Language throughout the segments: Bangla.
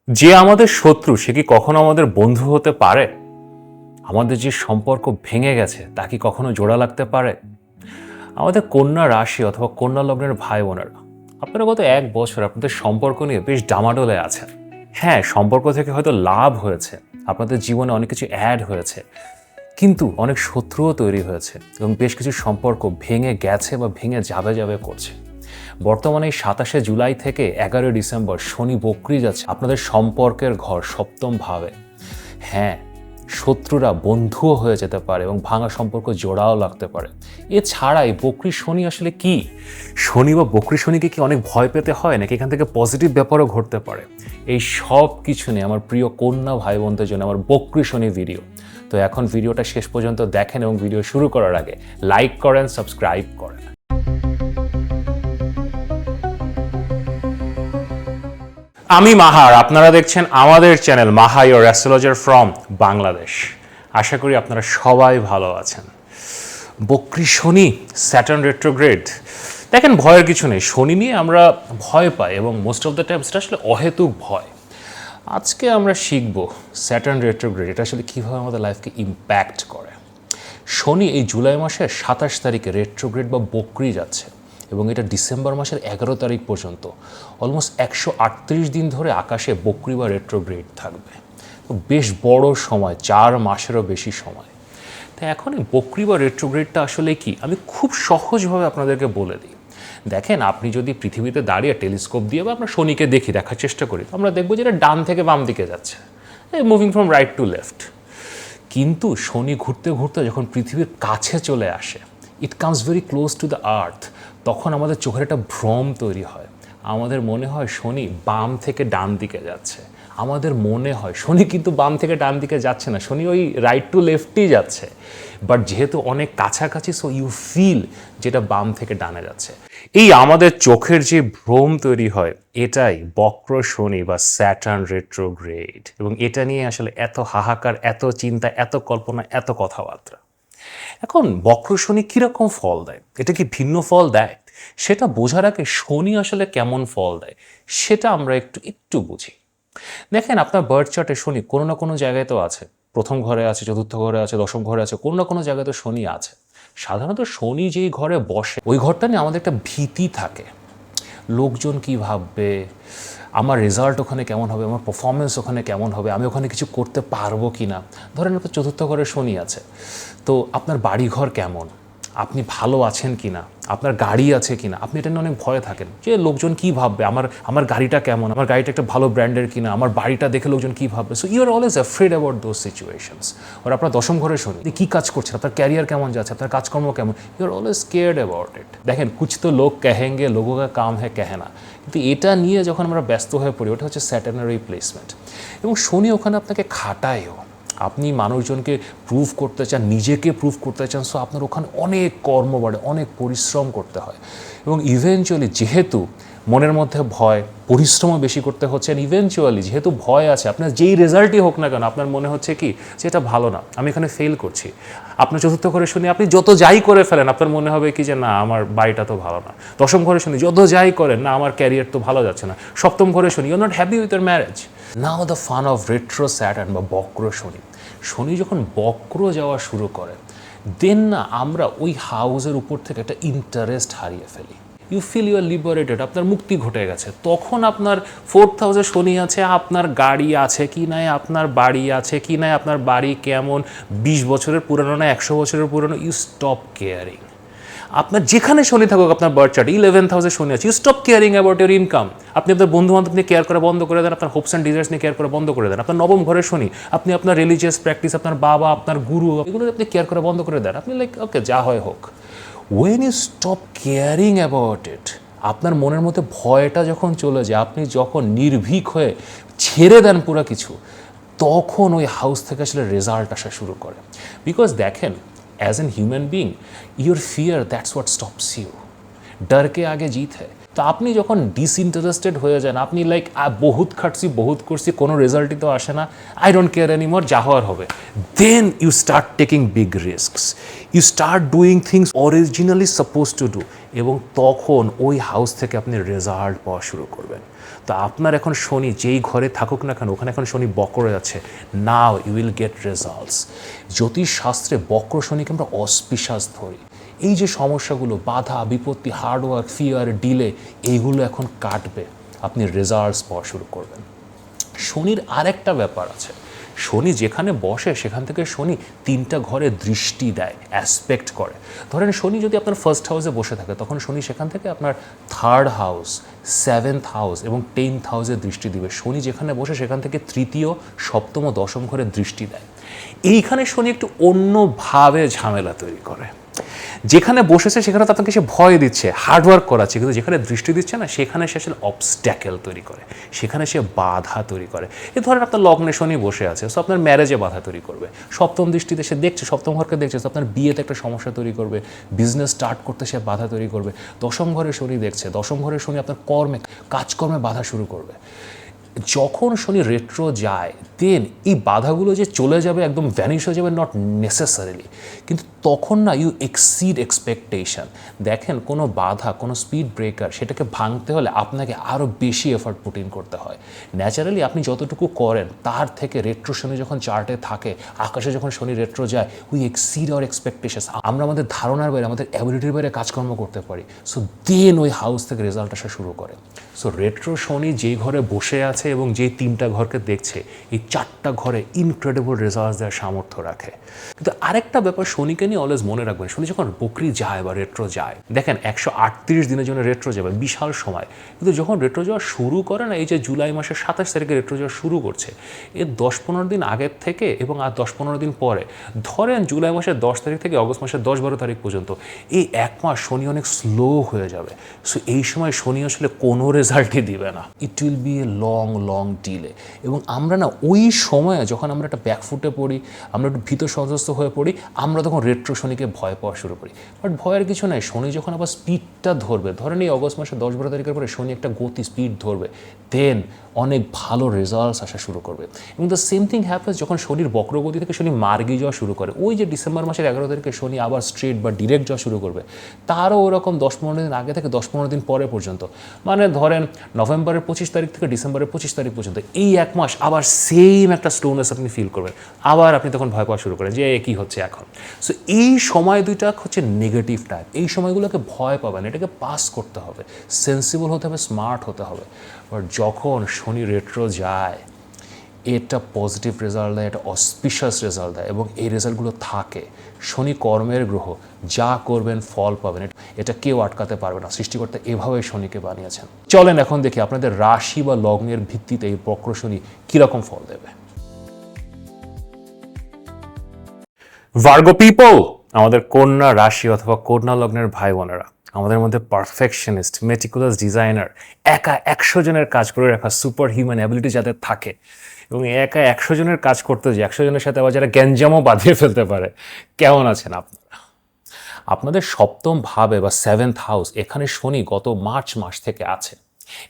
যে আমাদের শত্রু সে কি কখনো আমাদের বন্ধু হতে পারে? আমাদের যে সম্পর্ক ভেঙে গেছে তা কি কখনো জোড়া লাগতে পারে? আমাদের কন্যা রাশি অথবা কন্যা লগ্নের ভাই বোনেরা, আপনারা গত 1 বছর আপনাদের সম্পর্ক নিয়ে বেশ ডামাডোলে আছেন। হ্যাঁ, সম্পর্ক থেকে হয়তো লাভ হয়েছে, আপনাদের জীবনে অনেক কিছু অ্যাড হয়েছে, কিন্তু অনেক শত্রুও তৈরি হয়েছে এবং বেশ কিছু সম্পর্ক ভেঙে গেছে বা ভেঙে যাবে যাবে করছে। বর্তমানে এই 27শে জুলাই থেকে 11ই ডিসেম্বর শনি বক্রি যাচ্ছে আপনাদের সম্পর্কের ঘর সপ্তম ভাবে। হ্যাঁ, শত্রুরা বন্ধুও হয়ে যেতে পারে এবং ভাঙা সম্পর্ক জোড়াও লাগতে পারে। এছাড়াই বক্রি শনি আসলে কি? শনি বা বক্রি শনিকে কি অনেক ভয় পেতে হয়, নাকি এখান থেকে পজিটিভ ব্যাপারও ঘটতে পারে? এই সব কিছু নিয়ে আমার প্রিয় কন্যা ভাই বোনদের জন্য আমার বক্রি শনি ভিডিও। তো এখন ভিডিওটা শেষ পর্যন্ত দেখেন এবং ভিডিও শুরু করার আগে লাইক করেন, সাবস্ক্রাইব করেন। আমি মাহার, আপনারা দেখছেন আমাদের channel Maha your astrologer from Bangladesh. আশা করি আপনারা সবাই ভালো আছেন। বক্রি শনি, স্যাটার্ন রেট্রোগ্রেড, দেখেন ভয়ের কিছু নেই। শনি নিয়ে আমরা ভয় পাই এবং মোস্ট অফ দ্য টাইম সেটা আসলে অহেতুক ভয়। আজকে আমরা শিখব স্যাটার্ন রেট্রোগ্রেড এটা আসলে কীভাবে আমাদের লাইফকে ইম্প্যাক্ট করে। শনি এই জুলাই মাসের 27 তারিখে রেট্রোগ্রেড বা বক্রি যাচ্ছে এবং এটা ডিসেম্বর মাসের 11 তারিখ পর্যন্ত অলমোস্ট 138 দিন ধরে আকাশে বক্রি বা রেট্রোগ্রেড থাকবে। তো বেশ বড় সময়, 4 মাসেরও বেশি সময়। তো এখন এই বক্রি বা রেট্রোগ্রেডটা আসলে কি, আমি খুব সহজভাবে আপনাদেরকে বলে দিই। দেখেন, আপনি যদি পৃথিবীতে দাঁড়িয়ে টেলিস্কোপ দিয়ে বা আমরা শনিকে দেখার চেষ্টা করি, আমরা দেখবো যে এটা ডান থেকে বাম দিকে যাচ্ছে, moving from right to left. কিন্তু শনি ঘুরতে ঘুরতে যখন পৃথিবীর কাছে চলে আসে, it comes very close to the earth, তখন আমাদের চোখের একটা ভ্রম তৈরি হয়। আমাদের মনে হয় শনি বাম থেকে ডান দিকে যাচ্ছে। আমাদের মনে হয় শনি কিন্তু বাম থেকে ডান দিকে যাচ্ছে না, শনি ওই রাইট টু লেফটই যাচ্ছে। বাট যেহেতু অনেক কাছাকাছি, সো ইউ ফিল যেটা বাম থেকে ডানে যাচ্ছে। এই আমাদের চোখের যে ভ্রম তৈরি হয়, এটাই বক্র শনি বা স্যাটার্ন রেট্রোগ্রেড। এবং এটা নিয়ে আসলে এত হাহাকার, এত চিন্তা, এত কল্পনা, এত কথাবার্তা। এখন বক্র শনি কীরকম ফল দেয়, এটা কি ভিন্ন ফল দেয়, সেটা বোঝার আগে শনি আসলে কেমন ফল দেয় সেটা আমরা একটু বুঝি। দেখেন, আপনার বার্থ চার্টে শনি কোনো না কোনো জায়গায় তো আছে। প্রথম ঘরে আছে, চতুর্থ ঘরে আছে, দশম ঘরে আছে, কোনো না কোনো জায়গায় তো শনি আছে। সাধারণত শনি যেই ঘরে বসে ওই ঘরটা নিয়ে আমাদের একটা ভীতি থাকে। লোকজন কি ভাববে, আমার রেজাল্ট ওখানে কেমন হবে, আমার পারফরমেন্স ওখানে কেমন হবে, আমি ওখানে কিছু করতে পারবো কি না। ধরেন আপনার চতুর্থ ঘরে শনি আছে, তো আপনার বাড়িঘর কেমন, আপনি ভালো আছেন কি না, আপনার গাড়ি আছে কি না, আপনি এটা নিয়ে অনেক ভয়ে থাকেন যে লোকজন কি ভাববে, আমার গাড়িটা কেমন, আমার গাড়িটা একটা ভালো ব্র্যান্ডের কিনা, আমার বাড়িটা দেখে লোকজন কি ভাববে। So you are always afraid about those situations. আর আপনার দশম ঘরে শনি, আপনি কী কাজ করছেন, আপনার ক্যারিয়ার কেমন যাচ্ছে, আপনার কাজকর্ম কেমন, you are always scared about it. দেখেন, কুছ তো লোক কহেঙ্গে, লোগোं का काम है कहना। কিন্তু এটা নিয়ে যখন আমরা ব্যস্ত হয়ে পড়ি, ওটা হচ্ছে স্যাটার্নের এই প্লেসমেন্ট। এবং শনি ওখানে আপনাকে খাটায়ও। আপনি মানুষজনকে প্রুভ করতে চান, নিজেকে প্রুভ করতে চান, সো আপনার ওখানে অনেক কর্ম বাড়ে, অনেক পরিশ্রম করতে হয়। এবং ইভেনচুয়ালি যেহেতু মনের মধ্যে ভয়, পরিশ্রমও বেশি করতে হচ্ছে, আর ইভেনচুয়ালি যেহেতু ভয় আছে, আপনার যেই রেজাল্টই হোক না কেন, আপনার মনে হচ্ছে কি যে এটা ভালো না, আমি এখানে ফেল করছি। আপনার চতুর্থ ঘরে শুনি আপনি যত যাই করে ফেলেন, আপনার মনে হবে কি যে না, আমার বাড়িটা তো ভালো না। দশম ঘরে শুনি যত যাই করেন, না আমার ক্যারিয়ার তো ভালো যাচ্ছে না। সপ্তম ঘরে শুনি you are not happy with your marriage. Now the fun of retro Saturn বা বক্র শনি। শনি যখন বক্র যাওয়া শুরু করে, দেন না আমরা ওই হাউসের উপর থেকে একটা ইন্টারেস্ট হারিয়ে ফেলি। You feel you are liberated, আপনার মুক্তি ঘটে গেছে। তখন আপনার 4th হাউসে শনি আছে, আপনার গাড়ি আছে কি নাই, আপনার বাড়ি আছে কি নাই, আপনার বাড়ি কেমন, 20 বছরের পুরনো না 100 বছরের পুরনো, ইউ স্টপ কেয়ারিং। আপনার যেখানে শনি থাকুক, আপনার বার্থ চার্ট 11th হাউসে শনি আছে, you stop caring about your income. আপনি আপনার বন্ধু বান্ধব নিয়ে কেয়ার করা বন্ধ করে দেন, আপনার হোপস অ্যান্ড ডিজায়ার্স নিয়ে কেয়ার করা বন্ধ করে দেন। আপনার নবম ঘরে শনি, আপনি আপনার রিলিজিয়াস প্র্যাকটিস, আপনার বাবা, আপনার গুরু, এগুলো আপনি কেয়ার করা বন্ধ করে দেন। আপনি লাইক ওকে, যা হয় হোক। When you stop caring about it, আপনার মনের মধ্যে ভয়টা যখন চলে যায়, আপনি যখন নির্ভীক হয়ে ছেড়ে দেন পুরো কিছু, তখন ওই হাউস থেকে আসলে রেজাল্ট আসা শুরু করে। বিকজ দেখেন, as an human being your fear that's what stops you. डर के आगे जीत है। তো আপনি যখন ডিসইন্টারেস্টেড হয়ে যান, আপনি লাইক বহুত খাটছি, বহুত করছি, কোনো রেজাল্টই তো আসে না, আই ডোন্ট কেয়ার এনিমোর, যা হওয়ার হবে, then you start taking big risks, you start doing things originally suppose to do, এবং তখন ওই হাউস থেকে আপনি রেজাল্ট পাওয়া শুরু করবেন। তো আপনার এখন শনি যেই ঘরে থাকুক না কেন ওখানে এখন শনি বক্রে যাচ্ছে, now you will get results. জ্যোতিষশাস্ত্রে বক্র শনিকে আমরা অসপিশাস ধরি। এই যে সমস্যাগুলো, বাধা বিপত্তি, হার্ডওয়ার্ক, ফিয়ার, ডিলে, এইগুলো এখন কাটবে, আপনি রেজাল্টস পাওয়া শুরু করবেন। শনির আরেকটা ব্যাপার আছে, শনি যেখানে বসে সেখান থেকে শনি 3টা ঘরে দৃষ্টি দেয়, অ্যাসপেক্ট করে। ধরেন শনি যদি আপনার ফার্স্ট হাউসে বসে থাকে তখন শনি সেখান থেকে আপনার 3rd হাউস, 7th হাউস এবং 10th হাউসে দৃষ্টি দিবে। শনি যেখানে বসে সেখান থেকে 3য়, 7ম ও 10ম ঘরে দৃষ্টি দেয়। এইখানে শনি একটু অন্যভাবে ঝামেলা তৈরি করে। যেখানে বসেছে সেখানে তো আপনাকে সে ভয় দিচ্ছে, হার্ডওয়ার্ক করাচ্ছে, কিন্তু যেখানে দৃষ্টি দিচ্ছে না সেখানে সে আসলে অবস্ট্যাকেল তৈরি করে, সেখানে সে বাধা তৈরি করে। এই ধরেন আপনার লগ্নে শনি বসে আছে, সো আপনার ম্যারেজে বাধা তৈরি করবে। 7ম দৃষ্টিতে সে দেখছে, 7ম ঘরকে দেখছে, তো আপনার বিয়েতে একটা সমস্যা তৈরি করবে, বিজনেস স্টার্ট করতে সে বাধা তৈরি করবে। 10ম ঘরে শনি দেখছে, 10ম ঘরে শনি আপনার কর্মে, কাজকর্মে বাধা শুরু করবে। যখন শনি রেট্রো যায় দেন এই বাধাগুলো যে চলে যাবে, একদম ভ্যানিশ হয়ে যাবে, নট নেসেসারিলি, কিন্তু তখন না ইউ এক্সিড এক্সপেকটেশন। দেখেন কোনো বাধা, কোনো স্পিড ব্রেকার, সেটাকে ভাঙতে হলে আপনাকে আরও বেশি এফার্ট পুট ইন করতে হয়। ন্যাচারালি আপনি যতটুকু করেন তার থেকে রেট্রো শনি যখন চার্টে থাকে, আকাশে যখন শনি রেট্রো যায়, উই এক্সিড আওয়ার এক্সপেকটেশন। আমরা আমাদের ধারণার বাইরে, আমাদের অ্যাবিলিটির বাইরে কাজকর্ম করতে পারি। সো দেন ওই হাউস থেকে রেজাল্ট আসা শুরু করে। সো রেট্রো শনি যেই ঘরে বসে আছে এবং যেই 3টা ঘরকে দেখছে, এই 4টা ঘরে ইনক্রেডিবল রেজাল্ট দেওয়ার সামর্থ্য রাখে। কিন্তু আরেকটা ব্যাপার শনিকে নিয়ে অলওয়েজ মনে রাখবেন, শনি যখন বকরি যায় বা রেট্রো যায়, দেখেন 138 দিনের জন্য রেট্রো যাবে, বিশাল সময়। কিন্তু যখন রেট্রো যাওয়া শুরু করে না, এই যে জুলাই মাসের 27 তারিখে রেট্রো যাওয়া শুরু করছে, এর 10-15 দিন আগের থেকে এবং আর 10-15 দিন পরে, ধরেন জুলাই মাসের 10 তারিখ থেকে অগস্ট মাসের 10-12 তারিখ পর্যন্ত, এই 1 মাস শনি অনেক স্লো হয়ে যাবে। সো এই সময় শনি আসলে কোনো রেজাল্টই দিবে না, it will B a long long delay. এবং আমরা না ওই সময়ে যখন আমরা একটা ব্যাকফুটে পড়ি, আমরা একটু ভীত সন্ত্রস্ত হয়ে পড়ি, আমরা তখন রেট্রো শনিকে ভয় পাওয়া শুরু করি। বাট ভয়ের কিছু নাই, শনি যখন আবার স্পিডটা ধরবে, ধরেন এই অগস্ট মাসের 10-12 তারিখের পরে শনি একটা গতি স্পিড ধরবে, দেন অনেক ভালো রেজাল্টস আসা শুরু করবে। এবং দ্য সেম থিং হ্যাপেন্স যখন শনির বক্রগতি থেকে শনি মার্গে যাওয়া শুরু করে। ওই যে ডিসেম্বর মাসের 11 তারিখে শনি আবার স্ট্রেট বা ডিরেক্ট যাওয়া শুরু করবে, তারও ওরকম 10-15 দিন আগে থেকে 10-15 দিন পরে পর্যন্ত, মানে ধরেন নভেম্বরের 25 তারিখ থেকে ডিসেম্বরের 25 তারিখ পর্যন্ত, এই 1 মাস আবার সেম একটা স্লোনেস আপনি ফিল করবেন। আবার আপনি তখন ভয় পাওয়া শুরু করেন যে কী হচ্ছে এখন। সো এই সময় দুইটা হচ্ছে নেগেটিভ টাইপ। এই সময়গুলোকে ভয় পাবেন, এটাকে পাস করতে হবে, সেন্সিবল হতে হবে, স্মার্ট হতে হবে। বাট যখন শনি রেট্রো যায়, এটা পজিটিভ রেজাল্ট দেয়, এটা অসপিশাস রেজাল্ট দেয়, এবং এই রেজাল্টগুলো থাকে। শনি কর্মের গ্রহ, যা করবেন ফল পাবেন, এটা কেউ আটকাতে পারবে না। সৃষ্টিকর্তা এভাবেই শনিকে বানিয়েছেন। চলেন এখন দেখি আপনাদের রাশি বা লগ্নের ভিত্তিতে এই বক্র শনি কীরকম ফল দেবে। ভার্গো পিপল, আমাদের কন্যা রাশি অথবা কন্যা লগ্নের ভাই বোনেরা, আমাদের মধ্যে পারফেকশনিস্ট, মেটিকুলাস ডিজাইনার, একা 100 জনের কাজ করে রাখা সুপার হিউম্যান অ্যাবিলিটি যাদের থাকে, এবং একা 100 জনের কাজ করতে যে 100 জনের সাথে আবার যারা গ্যাঞ্জামও বাঁধিয়ে ফেলতে পারে, কেমন আছেন আপনারা? আপনাদের 7ম ভাবে বা 7th হাউস, এখানে শনি গত মার্চ মাস থেকে আছে।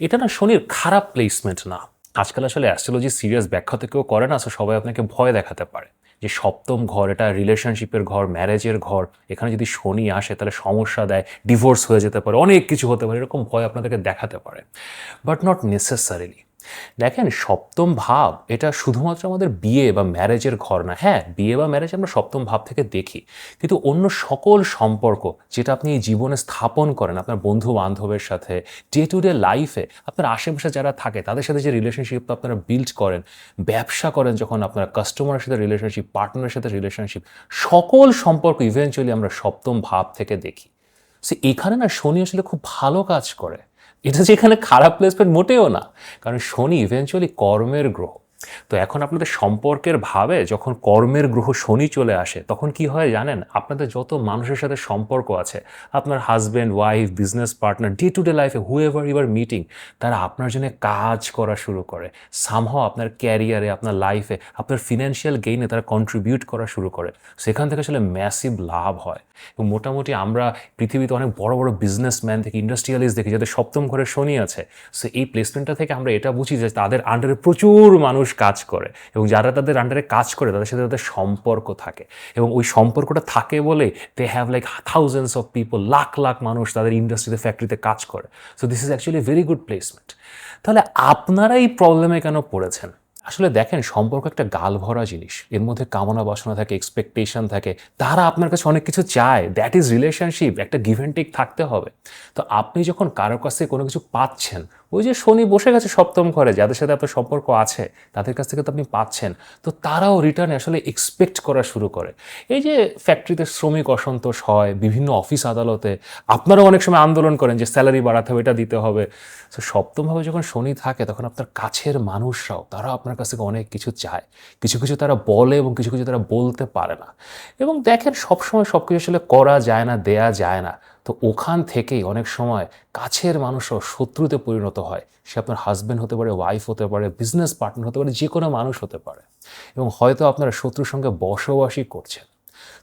এটা না শনির খারাপ প্লেসমেন্ট না। আজকাল আসলে অ্যাস্ট্রোলজি সিরিয়াস ব্যাখ্যা থেকেও করে না, সো সবাই আপনাকে ভয় দেখাতে পারে যে 7ম ঘর এটা রিলেশনশিপের ঘর, ম্যারেজের ঘর, এখানে যদি শনি আসে তাহলে সমস্যা দেয়, ডিভোর্স হয়ে যেতে পারে, অনেক কিছু হতে পারে, এরকম ভয় আপনাদেরকে দেখাতে পারে। But not necessarily. দেখেন 7ম ভাব এটা শুধুমাত্র আমাদের বিয়ে বা ম্যারেজের ঘর না। হ্যাঁ, বিয়ে বা ম্যারেজ আমরা 7ম ভাব থেকে দেখি, কিন্তু অন্য সকল সম্পর্ক যেটা আপনি এই জীবনে স্থাপন করেন, আপনার বন্ধু বান্ধবের সাথে, ডে টু ডে লাইফে আপনার আশেপাশে যারা থাকে তাদের সাথে যে রিলেশনশিপ আপনারা বিল্ড করেন, ব্যবসা করেন, যখন আপনারা কাস্টমারের সাথে রিলেশনশিপ, পার্টনারের সাথে রিলেশনশিপ, সকল সম্পর্ক ইভেনচুয়ালি আমরা 7ম ভাব থেকে দেখি। সো এখানে না শনি আসলে খুব ভালো কাজ করে। এটা যে এখানে খারাপ প্লেসমেন্ট মোটেও না, কারণ শনি ইভেনচুয়ালি কর্মের গ্রহ। তো এখন আপনাদের সম্পর্কের ভাবে যখন কর্মের গ্রহ শনি চলে আসে, তখন কি হয় জানেন? আপনাদের যত মানুষের সাথে সম্পর্ক আছে, আপনার husband, wife, business partner, day to day লাইফে হুএভার ইউ আর মিটিং, তারা আপনার জন্য কাজ করা শুরু করে। সামহাও আপনার ক্যারিয়ারে, আপনার লাইফে, আপনার ফিনান্সিয়াল গেইনে তারা কন্ট্রিবিউট করা শুরু করে। সেখান থেকে আসলে ম্যাসিভ লাভ হয়। এবং মোটামুটি আমরা পৃথিবীতে অনেক বড় বড় বিজনেসম্যান থেকে ইন্ডাস্ট্রিয়ালিস্ট দেখি যাদের 7ম ঘরে শনি আছে। সো এই প্লেসমেন্টটা থেকে আমরা এটা বুঝি যে তাদের আন্ডারে প্রচুর মানুষ মানুষ কাজ করে এবং যারা তাদের আন্ডারে কাজ করে তাদের সাথে তাদের সম্পর্ক থাকে এবং ওই সম্পর্কটা থাকে বলে they have like thousands of people, lakh lakh মানুষ তাদের ইন্ডাস্ট্রিতে ফ্যাক্টরিতে কাজ করে। So this is actually very good placement. তাহলে আপনারা এই প্রবলেমে কেন পড়েছেন? আসলে দেখেন, সম্পর্ক একটা গাল ভরা জিনিস, এর মধ্যে কামনা বাসনা থাকে, এক্সপেকটেশন থাকে, তারা আপনার কাছে অনেক কিছু চায়, দ্যাট ইজ রিলেশনশিপ, একটা গিভ অ্যান্ড টেক থাকতে হবে। তো আপনি যখন কারোর কাছ থেকে কোনো কিছু পাচ্ছেন, ওই যে শনি বসে গেছে সপ্তম ঘরে, যাদের সাথে আপনার সম্পর্ক আছে তাদের কাছ থেকে তো আপনি পাচ্ছেন, তো তারাও রিটার্নে আসলে এক্সপেক্ট করা শুরু করে। এই যে ফ্যাক্টরিতে শ্রমিক অসন্তোষ হয়, বিভিন্ন অফিস আদালতে আপনারাও অনেক সময় আন্দোলন করেন যে স্যালারি বাড়াতে হবে, এটা দিতে হবে। তো সপ্তমভাবে যখন শনি থাকে তখন আপনার কাছের মানুষরাও তারা আপনার কাছ থেকে অনেক কিছু চায়, কিছু কিছু তারা বলে এবং কিছু কিছু তারা বলতে পারে না। এবং দেখেন, সবসময় সব কিছু আসলে করা যায় না, দেয়া যায় না। তো ওখান থেকেই অনেক সময় কাছের মানুষও শত্রুতে পরিণত হয়। সে আপনার হাজব্যান্ড হতে পারে, ওয়াইফ হতে পারে, বিজনেস পার্টনার হতে পারে, যে কোনো মানুষ হতে পারে, এবং হয়তো আপনারা শত্রুর সঙ্গে বসবাসই করছেন।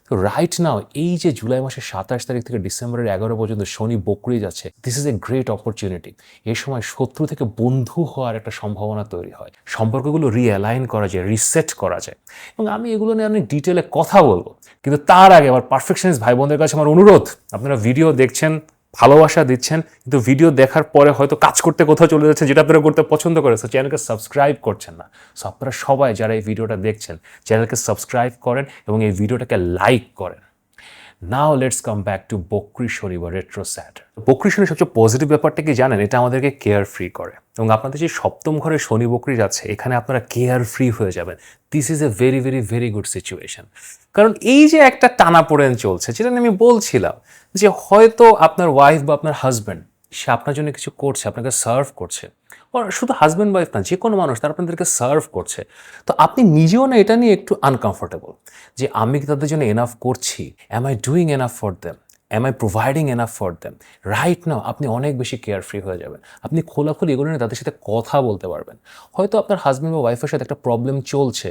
তো রাইট নাও, এই যে জুলাই মাসের 27 তারিখ থেকে ডিসেম্বরের 11 পর্যন্ত শনি বকরি যাচ্ছে, this is a great opportunity. এই সময় শত্রু থেকে বন্ধু হওয়ার একটা সম্ভাবনা তৈরি হয়, সম্পর্কগুলো রিঅ্যালাইন করা যায়, রিসেট করা যায়। এবং আমি এগুলো নিয়ে অনেক ডিটেলে কথা বলবো, কিন্তু তার আগে আমার পারফেকশনিস্ট ভাই বোনদের কাছে আমার অনুরোধ, আপনারা ভিডিও দেখছেন, ভালোবাসা দিচ্ছেন, কিন্তু ভিডিও দেখার পরে হয়তো কাজ করতে কোথাও চলে যাচ্ছেন যেটা আপনারা করতে পছন্দ করে, সো চ্যানেলকে সাবস্ক্রাইব করছেন না। সো আপনারা সবাই যারা এই ভিডিওটা দেখছেন চ্যানেলকে সাবস্ক্রাইব করেন এবং এই ভিডিওটাকে লাইক করেন। Now let's come back to বকরি শনি বা রেট্রো স্যাটার্ন। বকরি শনি সবচেয়ে পজিটিভ ব্যাপারটা কি জানেন? এটা আমাদেরকে কেয়ার ফ্রি করে, এবং আপনাদের যে সপ্তম ঘরে শনি বকরি যাচ্ছে, এখানে আপনারা কেয়ার ফ্রি হয়ে যাবেন। This is a very very very good situation. কারণ এই যে একটা টানাপোড়েন চলছে, যেটা আমি বলছিলাম, যে হয়তো আপনার ওয়াইফ বা আপনার হাজব্যান্ড সে আপনার জন্য কিছু করছে, আপনাকে সার্ভ করছে, শুধু হাজব্যান্ড ওয়াইফ না, যে কোনো মানুষ তারা আপনাদেরকে সার্ভ করছে, তো আপনি নিজেও না এটা নিয়ে একটু আনকমফোর্টেবল যে আমি কি তাদের জন্য এনাফ করছি, am I doing enough for them, am I providing enough for them. Right now আপনি অনেক বেশি কেয়ার ফ্রি হয়ে যাবেন, আপনি খোলাখুলি এগুলো নিয়ে তাদের সাথে কথা বলতে পারবেন। হয়তো আপনার হাজব্যান্ড বা ওয়াইফের সাথে একটা প্রবলেম চলছে,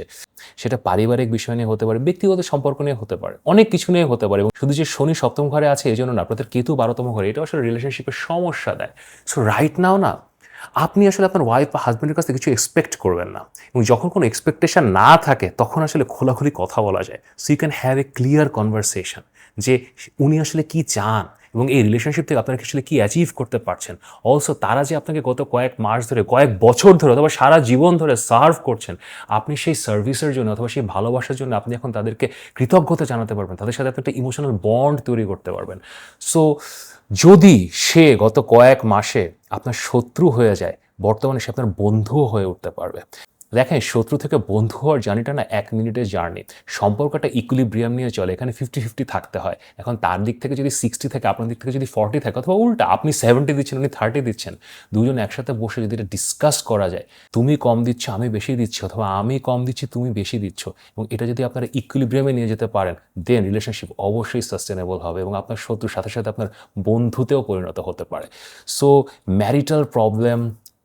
সেটা পারিবারিক বিষয় নিয়ে হতে পারে, ব্যক্তিগত সম্পর্ক নিয়ে হতে পারে, অনেক কিছু নিয়ে হতে পারে। এবং শুধু যে শনি সপ্তম ঘরে আছে এই জন্য না, আপনাদের কেতু 12তম ঘরে, এটা আসলে রিলেশনশিপের সমস্যা দেয়। সো রাইট নাও না, আপনি আসলে আপনার ওয়াইফ বা হাজব্যান্ডের কাছ থেকে কিছু এক্সপেক্ট করবেন না, এবং যখন কোনো এক্সপেকটেশন না থাকে তখন আসলে খোলাখুলি কথা বলা যায়। So you can have a clear conversation যে উনি আসলে কি চান এবং এই রিলেশনশিপ থেকে আপনারা আসলে কি অ্যাচিভ করতে পারছেন। অলসো তারা যে আপনাকে গত কয়েক মাস ধরে, কয়েক বছর ধরে অথবা সারা জীবন ধরে সার্ভ করছেন, আপনি সেই সার্ভিসের জন্য অথবা সেই ভালোবাসার জন্য আপনি এখন তাদেরকে কৃতজ্ঞতা জানাতে পারবেন, তাদের সাথে আপনি একটা ইমোশনাল বন্ড তৈরি করতে পারবেন। সো যদি সে গত কয়েক মাসে আপনার শত্রু হয়ে যায়, বর্তমানে সে আপনার বন্ধুও হয়ে উঠতে পারবে। দেখেন, শত্রু থেকে বন্ধু হওয়ার জার্নিটা না 1 মিনিটের জার্নি, সম্পর্কটা ইকুইলিব্রিয়াম নিয়ে চলে, এখানে 50-50 থাকতে হয়। এখন তার দিক থেকে যদি 60 থাকে, আপনার দিক থেকে যদি 40 থাকে, অথবা উল্টা আপনি 70 দিচ্ছেন, উনি 30 দিচ্ছেন, দুজন একসাথে বসে যদি এটা ডিসকাস করা যায়, তুমি কম দিচ্ছ আমি বেশি দিচ্ছি, অথবা আমি কম দিচ্ছি তুমি বেশি দিচ্ছ, এবং এটা যদি আপনারা ইকুইলিব্রিয়ামে নিয়ে যেতে পারেন, দেন রিলেশনশিপ অবশ্যই সাস্টেনেবল হবে এবং আপনার শত্রুর সাথে সাথে আপনার বন্ধুতেও পরিণত হতে পারে। সো ম্যারিটাল প্রবলেম,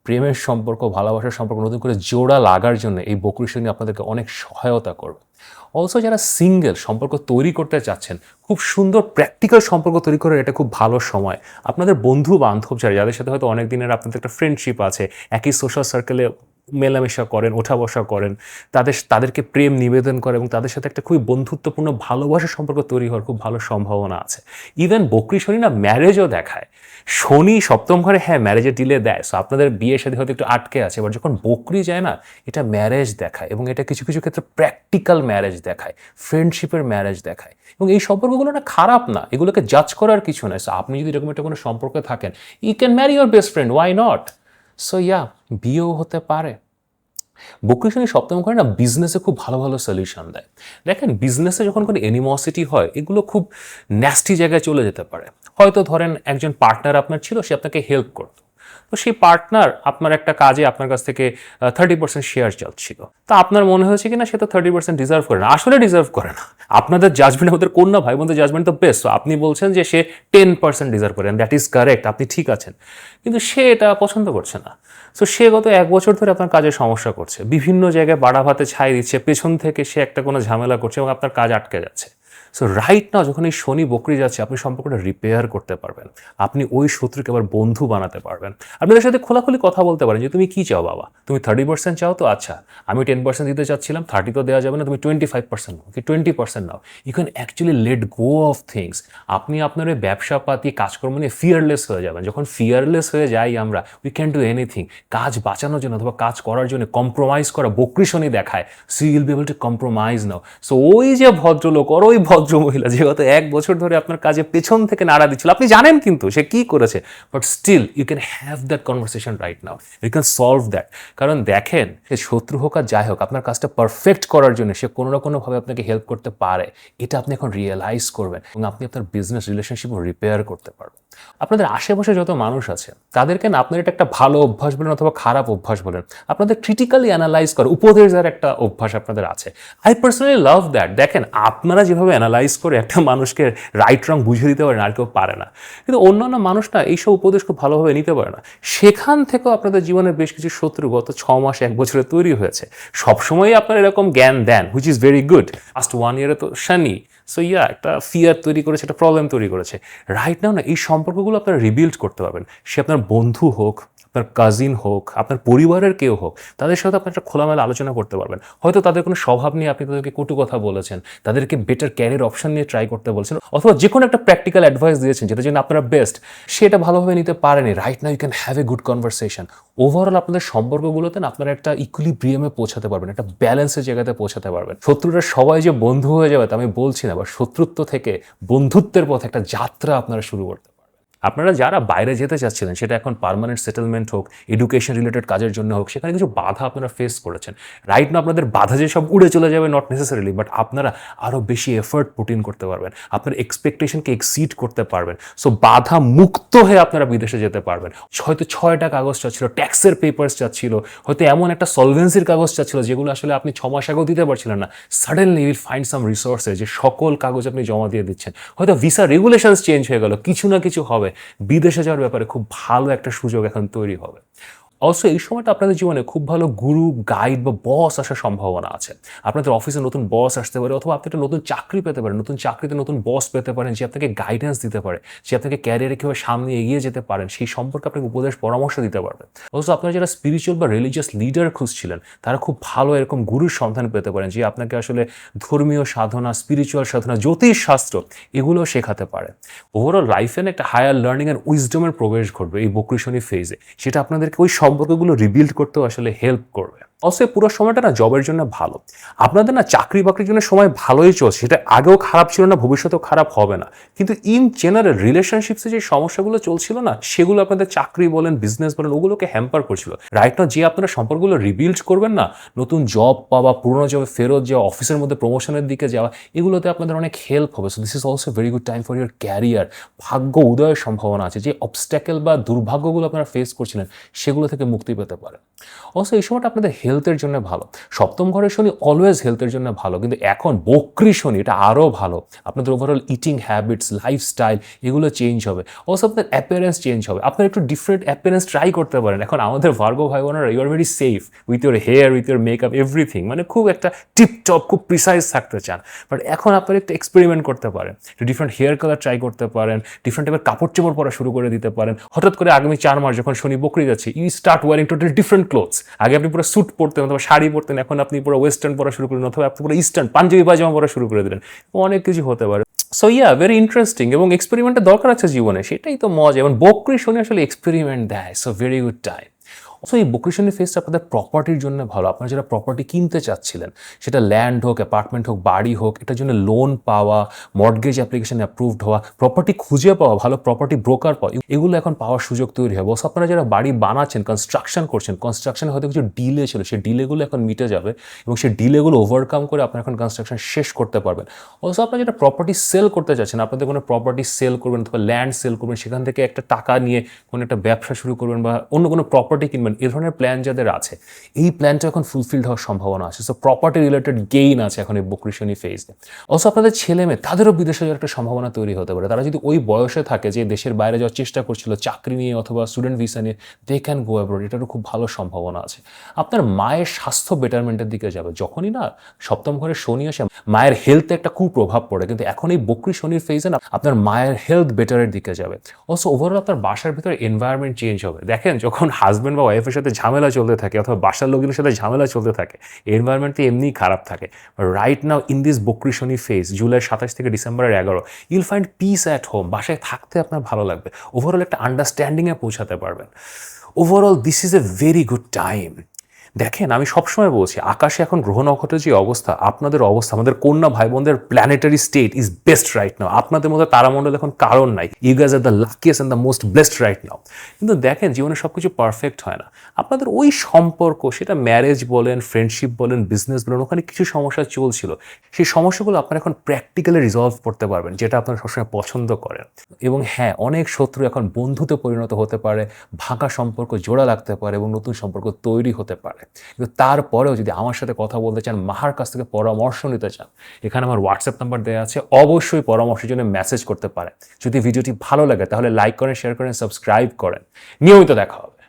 প্রেমের সম্পর্ক, ভালোবাসার সম্পর্ক নতুন করে জোড়া লাগার জন্য এই বকরি শনি আপনাদেরকে অনেক সহায়তা করবে। অলসো যারা সিঙ্গেল সম্পর্ক তৈরি করতে চাচ্ছেন, খুব সুন্দর প্র্যাকটিক্যাল সম্পর্ক তৈরি করার এটা খুব ভালো সময়। আপনাদের বন্ধু বান্ধব যাদের সাথে হয়তো অনেক দিনের আপনাদের একটা ফ্রেন্ডশিপ আছে, একই সোশ্যাল সার্কেলে মেলামেশা করেন, ওঠা বসা করেন, তাদেরকে প্রেম নিবেদন করে এবং তাদের সাথে একটা খুবই বন্ধুত্বপূর্ণ ভালোবাসার সম্পর্ক তৈরি হওয়ার খুব ভালো সম্ভাবনা আছে। ইভেন বকরি শনি না ম্যারেজও দেখায়। শনি সপ্তম ঘরে হ্যাঁ ম্যারেজে ডিলে দেয়, সো আপনাদের বিয়ের সাথে হয়তো একটু আটকে আছে, এবার যখন বকরি যায় না, এটা ম্যারেজ দেখায়, এবং এটা কিছু কিছু ক্ষেত্রে প্র্যাকটিক্যাল ম্যারেজ দেখায়, ফ্রেন্ডশিপের ম্যারেজ দেখায়। এবং এই সম্পর্কগুলো না খারাপ না, এগুলোকে জাজ করার কিছু নয়। সো আপনি যদি এরকম একটা কোনো সম্পর্কে থাকেন, you can marry your best friend, why not. So yeah, বিয়েও হতে পারে। বকরি শনি সপ্তম ঘরে না বিজনেসে খুব ভালো ভালো সলিউশন দেয়। দেখেন, বিজনেসে যখন কোনো এনিমসিটি হয়, এগুলো খুব ন্যাস্টি জায়গায় চলে যেতে পারে। হয়তো ধরেন একজন পার্টনার আপনার ছিল, সে আপনাকে হেল্প করতো, তো সেই পার্টনার আপনার একটা কাজে আপনার কাছ থেকে 30% শেয়ার চাচ্ছিল, তো আপনার মনে হয়েছে কিনা সে তো 30% ডিজার্ভ করে না, আসলে ডিজার্ভ করে না। আপনাদের জাজমেন্ট, আমাদের কন্যা ভাই বোনদের জাজমেন্ট তো বেস্ট, আপনি বলছেন যে সে 10% ডিজার্ভ করে, দ্যাট ইজ কারেক্ট, আপনি ঠিক আছেন, কিন্তু সে এটা পছন্দ করছে না। সো সে গত 1 বছর ধরে আপনার কাজে সমস্যা করছে, বিভিন্ন জায়গায় বাড়া ভাতে ছাই দিচ্ছে, পেছন থেকে সে একটা কোনো ঝামেলা করছে এবং আপনার কাজ আটকে যাচ্ছে। সো রাইট নাও যখন এই শনি বকরি যাচ্ছে, আপনি সম্পর্কটা রিপেয়ার করতে পারবেন, আপনি ওই শত্রুকে আবার বন্ধু বানাতে পারবেন। আপনাদের সাথে খোলাখুলি কথা বলতে পারেন যে তুমি কি চাও বাবা, তুমি 30% চাও তো আচ্ছা, আমি 10% দিতে চাচ্ছিলাম, 30 তো দেওয়া যাবে না, তুমি 25% নাও কি 20% নাও। You can actually let go of things. আপনি আপনার ওই ব্যবসাপাতি কাজকর্ম নিয়ে ফিয়ারলেস হয়ে যাবেন। যখন ফিয়ারলেস হয়ে যাই আমরা, উই ক্যান ডু এনিথিং। কাজ বাঁচানোর জন্য অথবা কাজ করার জন্য কম্প্রোমাইজ করা বকরি শনি দেখায়, so you'll be able to compromise now. So ওই যে ভদ্রলোক আর ওই ভদ্র মহিলা যে গত 1 বছর ধরে আপনার কাজে পেছন থেকে নাড়া দিচ্ছিল, আপনি জানেন কিন্তু সে কি করেছে, but still you can have that conversation right now, you can solve that. কারণ দেখেন, সে শত্রু হোক আর যাই হোক, আপনার কাজটা পারফেক্ট করার জন্য সে কোনো না কোনোভাবে আপনাকে হেল্প করতে পারে। এটা আপনি এখন রিয়েলাইজ করবেন এবং আপনি আপনার বিজনেস রিলেশনশিপও রিপেয়ার করতে পারবেন। আপনাদের আশেপাশে যত মানুষ আছে তাদেরকে না আপনার এটা একটা ভালো অভ্যাস বলেন অথবা খারাপ অভ্যাস বলেন, আপনাদের ক্রিটিক্যালি অ্যানালাইজ করে উপদেশ দেওয়ার একটা অভ্যাস আপনাদের আছে। I personally love that. দেখেন, আপনারা যেভাবে অ্যানালাইজ করে একটা মানুষকে রাইট রং বুঝিয়ে দিতে পারেন, আর কেউ পারে না। কিন্তু অন্যান্য মানুষ না এইসব উপদেশ খুব ভালোভাবে নিতে পারে না। সেখান থেকেও আপনাদের জীবনে বেশ কিছু শত্রু গত 6 মাস 1 বছরে তৈরি হয়েছে। সবসময়ই আপনারা এরকম জ্ঞান দেন, which is very good. Last 1 ইয়ারে তো শনি, সো ইয়া একটা ফিয়ার তৈরি করেছে, একটা প্রবলেম তৈরি করেছে। রাইট নাও না এই সম্পর্কগুলো আপনারা রিবিল্ড করতে পারবেন। সে আপনার বন্ধু হোক, আপনার কাজিন হোক, আপনার পরিবারের কেউ হোক, তাদের সাথে আপনি একটা খোলামেলা আলোচনা করতে পারবেন। হয়তো তাদের কোনো স্বভাব নিয়ে আপনি তাদেরকে কটু কথা বলেছেন, তাদেরকে বেটার ক্যারিয়ার অপশন নিয়ে ট্রাই করতে বলছেন, অথবা যে কোনো একটা প্র্যাকটিক্যাল অ্যাডভাইস দিয়েছেন যেটা জন্য আপনারা বেস্ট, সেটা ভালোভাবে নিতে পারেনি। Right now you can have a good conversation. Overall আপনাদের সম্পর্কগুলোতে না আপনারা একটা ইকুইলিব্রিয়ামে পৌঁছাতে পারবেন, একটা ব্যালেন্সের জায়গাতে পৌঁছাতে পারবেন। শত্রুরা সবাই যে বন্ধু হয়ে যাবে তা আমি বলছি না, বা শত্রুত্ব থেকে বন্ধুত্বের পথে একটা যাত্রা আপনারা শুরু করতে পারবেন। আপনারা যারা বাইরে যেতে চাচ্ছিলেন, সেটা এখন পার্মানেন্ট সেটেলমেন্ট হোক, এডুকেশন রিলেটেড কাজের জন্য হোক, সেখানে কিছু বাধা আপনারা ফেস করেছেন। রাইট না আপনাদের বাধা যে সব উড়ে চলে যাবে নট নেসেসারিলি, বাট আপনারা আরও বেশি এফর্ট পুট ইন করতে পারবেন, আপনার এক্সপেকটেশনকে এক্সিড করতে পারবেন। সো বাধা মুক্ত হয়ে আপনারা বিদেশে যেতে পারবেন। হয়তো 6টা কাগজ চাচ্ছিল, ট্যাক্সের পেপার্স চাচ্ছিল, হয়তো এমন একটা সলভেন্সির কাগজ চাচ্ছিল যেগুলো আসলে আপনি 6 মাস আগেও দিতে পারছিলেন না। Suddenly will find some resources যে সকল কাগজ আপনি জমা দিয়ে দিচ্ছেন। হয়তো ভিসা রেগুলেশনস চেঞ্জ হয়ে গেল, কিছু না কিছু হবে, বিদেশে যাওয়ার ব্যাপারে খুব ভালো একটা সুযোগ এখন তৈরি হবে। অবশ্য এই সময়টা আপনাদের জীবনে খুব ভালো গুরু, গাইড বা বস আসার সম্ভাবনা আছে। আপনাদের অফিসে নতুন বস আসতে পারে, অথবা আপনি একটা নতুন চাকরি পেতে পারেন, নতুন চাকরিতে নতুন বস পেতে পারেন যে আপনাকে গাইডেন্স দিতে পারে, যে আপনাকে ক্যারিয়ারে কীভাবে সামনে এগিয়ে যেতে পারেন সেই সম্পর্কে আপনাকে উপদেশ পরামর্শ দিতে পারবেন। অবশ্য আপনারা যারা স্পিরিচুয়াল বা রিলিজিয়াস লিডার খুঁজছিলেন, তারা খুব ভালো এরকম গুরুর সন্ধান পেতে পারেন যে আপনাকে আসলে ধর্মীয় সাধনা, স্পিরিচুয়াল সাধনা, জ্যোতিষ শাস্ত্র এগুলো শেখাতে পারে। ওভারঅল লাইফে একটা হায়ার লার্নিং অ্যান্ড উইজডমের প্রবেশ ঘটবে এই বকরি শনি ফেজে, সেটা আপনাদেরকে ওই সম্পর্কগুলো রিবিল্ড করতেও আসলে হেল্প করবে। অবশ্যই পুরো সময়টা না জবের জন্য ভালো। আপনাদের না চাকরি বাকরির জন্য সময় ভালোই চলছে, সেটা আগেও খারাপ ছিল না, ভবিষ্যতেও খারাপ হবে না। কিন্তু ইন জেনারেল রিলেশনশিপসে যে সমস্যাগুলো চলছিল না, সেগুলো আপনাদের চাকরি বলেন, বিজনেস বলেন, ওগুলোকে হ্যাম্পার করছিল। রাইট নাও যে আপনারা সম্পর্কগুলো রিবিল্ড করবেন না, নতুন জব পাওয়া, পুরোনো জবে ফেরত যাওয়া, অফিসের মধ্যে প্রমোশনের দিকে যাওয়া, এগুলোতে আপনাদের অনেক হেল্প হবে। So this is also very good time for your career. ভাগ্য উদয়ের সম্ভাবনা আছে, যে অবস্ট্যাকেল বা দুর্ভাগ্যগুলো আপনারা ফেস করছিলেন সেগুলো থেকে মুক্তি পেতে পারেন। অবশ্য এই সময়টা আপনাদের হেলথের জন্য ভালো। সপ্তম ঘরের শনি অলওয়েজ হেলথের জন্য ভালো, কিন্তু এখন বকরি শনি এটা আরও ভালো। আপনাদের ওভারঅল ইটিং হ্যাবিটস, লাইফস্টাইল এগুলো চেঞ্জ হবে। অবশ্য আপনার অ্যাপিয়ারেন্স চেঞ্জ হবে, আপনার একটু ডিফারেন্ট অ্যাপিয়ারেন্স ট্রাই করতে পারেন। এখন আমাদের ভার্গো ভাই বোনেরা, you are very safe with your hair, with your makeup, everything, মানে খুব একটা টিপটপ, খুব প্রিসাইজ থাকতে চান। বাট এখন আপনারা একটু এক্সপেরিমেন্ট করতে পারেন, একটু ডিফারেন্ট হেয়ার কালার ট্রাই করতে পারেন, ডিফারেন্ট টাইপের কাপড় চোপড় পরা শুরু করে দিতে পারেন। হঠাৎ করে আগামী 4 মাস যখন শনি বকরি যাচ্ছে, you start wearing total different clothes. আগে আপনি পুরো স্যুট পরতেন অথবা শাড়ি পরতেন, এখন আপনি পুরো ওয়েস্টার্ন পরা শুরু করলেন, অথবা আপনি পুরো ইস্টার্ন পাঞ্জাবি পায়জামা পরা শুরু করে দিলেন। অনেক কিছু হতে পারে। সো ইয়া, ভেরি ইন্টারেস্টিং, এবং এক্সপেরিমেন্টের দরকার আছে জীবনে, সেটাই তো মজা। এবং বকরি শনি আসলে এক্সপেরিমেন্ট দেয়। So very good time. So এই বকরি শনি ফেজটা আপনাদের প্রপার্টির জন্য ভালো। আপনারা যারা প্রপার্টি কিনতে চাচ্ছিলেন, সেটা ল্যান্ড হোক, অ্যাপার্টমেন্ট হোক, বাড়ি হোক, এটার জন্য লোন পাওয়া, মর্টগেজ অ্যাপ্লিকেশন অ্যাপ্রুভড হওয়া, প্রপার্টি খুঁজে পাওয়া, ভালো প্রপার্টি ব্রোকার পাওয়া, এগুলো এখন পাওয়ার সুযোগ তৈরি হবে। বস আপনারা যারা বাড়ি বানাচ্ছেন, কনস্ট্রাকশন করছেন, কনস্ট্রাকশনে হয়তো কিছু ডিলে ছিল, সেই ডিলেগুলো এখন মিটে যাবে এবং সেই ডিলেগুলো ওভারকাম করে আপনারা এখন কনস্ট্রাকশন শেষ করতে পারবেন। অলসো আপনারা যেটা প্রপার্টি সেল করতে চাচ্ছেন, আপনাদের কোনো প্রপার্টি সেল করবেন অথবা ল্যান্ড সেল করবেন, সেখান থেকে একটা টাকা নিয়ে কোনো একটা ব্যবসা শুরু করবেন বা অন্য কোনো প্রপার্টি কিনবেন, সেটেলমেন্ট, এ ধরনের প্ল্যান যাদের আছে, এই প্ল্যানটা এখন ফুলফিলড হওয়ার সম্ভাবনা আছে। সো প্রপার্টি রিলেটেড গেইন আছে এখন এই বকরি শনি ফেজে। অলসো আপনাদের ছেলে মেয়ে তাদেরও বিদেশে যাওয়ার একটা সম্ভাবনা তৈরি হতে পারে। তারা যদি ওই বয়সে থাকে যে দেশের বাইরে যাওয়ার চেষ্টা করছিল চাকরি নিয়ে অথবা স্টুডেন্ট ভিসা নিয়ে, দে ক্যান গো অ্যাব্রড, এটারও খুব ভালো সম্ভাবনা আছে। আপনার মায়ের স্বাস্থ্য বেটারমেন্টের দিকে যাবে। যখনই না সপ্তম ঘরে শনি আসে, মায়ের হেলথে একটা কুপ্রভাব পড়ে, কিন্তু এখন এই বকরি শনির ফেজে না আপনার মায়ের হেলথ বেটারের দিকে যাবে। অলসো ওভারঅল আপনার বাসার ভিতরে এনভায়রনমেন্ট চেঞ্জ হবে। দেখেন যখন হাজব্যান্ড বা ওয়াইফের সাথে ঝামেলা চলতে থাকে অথবা বাসার লোকজনের সাথে ঝামেলা চলতে থাকে, এনভায়রনমেন্ট তো এমনিই খারাপ থাকে। Right now in this Bakri Shani phase, July 27 থেকে ডিসেম্বরের 11, ইউল ফাইন্ড পিস অ্যাট হোম। বাসায় থাকতে আপনার ভালো লাগবে, ওভারঅল একটা আন্ডারস্ট্যান্ডিংয়ে পৌঁছাতে পারবেন। Overall this is a very good time. দেখেন আমি সবসময় বলছি, আকাশে এখন গ্রহ নক্ষত্রের যে অবস্থা, আপনাদের অবস্থা, আমাদের কন্যা ভাই বোনদের planetary state is best right now. আপনাদের মধ্যে তারামণ্ডল এখন কারণ নাই। You guys are the luckiest and the most blessed right now. কিন্তু দেখেন জীবনে সব কিছু পারফেক্ট হয় না। আপনাদের ওই সম্পর্ক, সেটা ম্যারেজ বলেন, ফ্রেন্ডশিপ বলেন, বিজনেস বলেন, ওখানে কিছু সমস্যা চলছিল। সেই সমস্যাগুলো আপনারা এখন প্র্যাকটিক্যালি রিজলভ করতে পারবেন, যেটা আপনারা সবসময় পছন্দ করেন। এবং হ্যাঁ, অনেক শত্রু এখন বন্ধুতে পরিণত হতে পারে, ভাঙা সম্পর্ক জোড়া লাগতে পারে এবং নতুন সম্পর্ক তৈরি হতে পারে। কিন্তু তারপরেও যদি আমার সাথে কথা বলতে চান, মাহার কাছ থেকে পরামর্শ নিতে চান, এখানে আমার হোয়াটসঅ্যাপ নাম্বার দেওয়া আছে, অবশ্যই পরামর্শের জন্য মেসেজ করতে পারেন। যদি ভিডিওটি ভালো লাগে তাহলে লাইক করেন, শেয়ার করেন, সাবস্ক্রাইব করেন। নিয়মিত দেখা হবে।